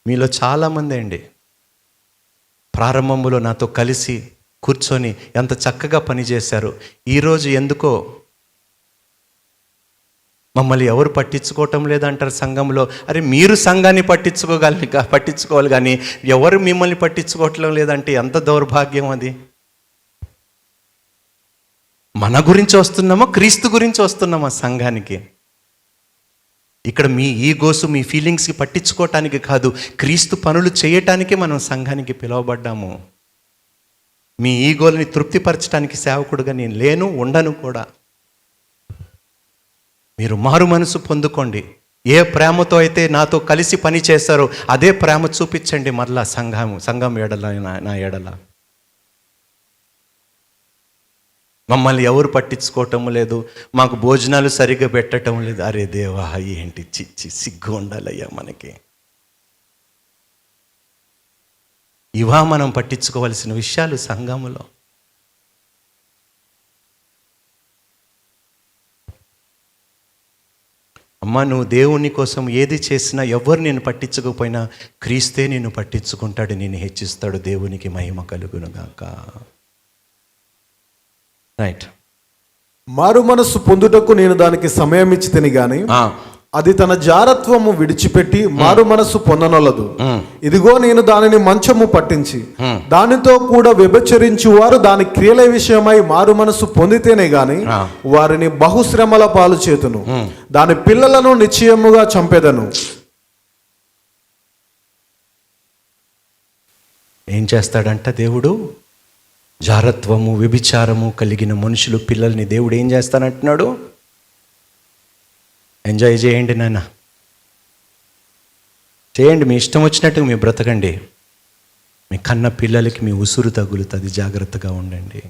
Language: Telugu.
మీలో చాలామంది అండి ప్రారంభంలో నాతో కలిసి కూర్చొని ఎంత చక్కగా పనిచేశారు. ఈరోజు ఎందుకో మమ్మల్ని ఎవరు పట్టించుకోవటం లేదంటారు సంఘంలో. అరే మీరు సంఘాన్ని పట్టించుకోవాలి కానీ ఎవరు మిమ్మల్ని పట్టించుకోవటం లేదంటే ఎంత దౌర్భాగ్యం అది. మన గురించి వస్తున్నామా, క్రీస్తు గురించి వస్తున్నామా సంఘానికి? ఇక్కడ మీ ఈగోసు, మీ ఫీలింగ్స్కి పట్టించుకోవటానికి కాదు, క్రీస్తు పనులు చేయటానికే మనం సంఘానికి పిలువబడ్డాము. మీ ఈగోల్ని తృప్తిపరచడానికి సేవకుడుగా నేను లేను, ఉండను కూడా. మీరు మారు మనసు పొందుకోండి. ఏ ప్రేమతో అయితే నాతో కలిసి పని చేస్తారో అదే ప్రేమ చూపించండి మరలా సంఘం ఎడల, నా ఎడల. మమ్మల్ని ఎవరు పట్టించుకోవటం లేదు, మాకు భోజనాలు సరిగ్గా పెట్టడం లేదు. అరే దేవా, ఏంటి చిచ్చి సిగ్గు ఉండాలయ్యా మనకి. ఇవా మనం పట్టించుకోవాల్సిన విషయాలు సంఘములో? అమ్మ, నువ్వు దేవుని కోసం ఏది చేసినా, ఎవరు నేను పట్టించకపోయినా క్రీస్తే నిన్ను పట్టించుకుంటాడు, నిన్ను హెచ్చిస్తాడు. దేవునికి మహిమ కలుగునుగాక. రైట్. మారు మనస్సు పొందుటకు నేను దానికి సమయం ఇచ్చి తిని గాని అది తన జారత్వము విడిచిపెట్టి మారు మనస్సు పొందనొల్లదు. ఇదిగో నేను దానిని మంచము పట్టించి దానితో కూడా వ్యభిచరించి వారు దాని క్రియల విషయమై మారు మనస్సు పొందితేనే గాని వారిని బహుశ్రమల పాలు చేతును, దాని పిల్లలను నిశ్చయముగా చంపేదను. ఏం చేస్తాడంట దేవుడు? జారత్వము, వ్యభిచారము కలిగిన మనుషులు, పిల్లల్ని దేవుడు ఏం చేస్తానంటున్నాడు? ఎంజాయ్ చేయండి నాన్న, చేయండి, మీ ఇష్టం వచ్చినట్టు మీ బ్రతకండి. మీ కన్న పిల్లలకి మీ ఉసురు తగులుతుంది, జాగ్రత్తగా ఉండండి.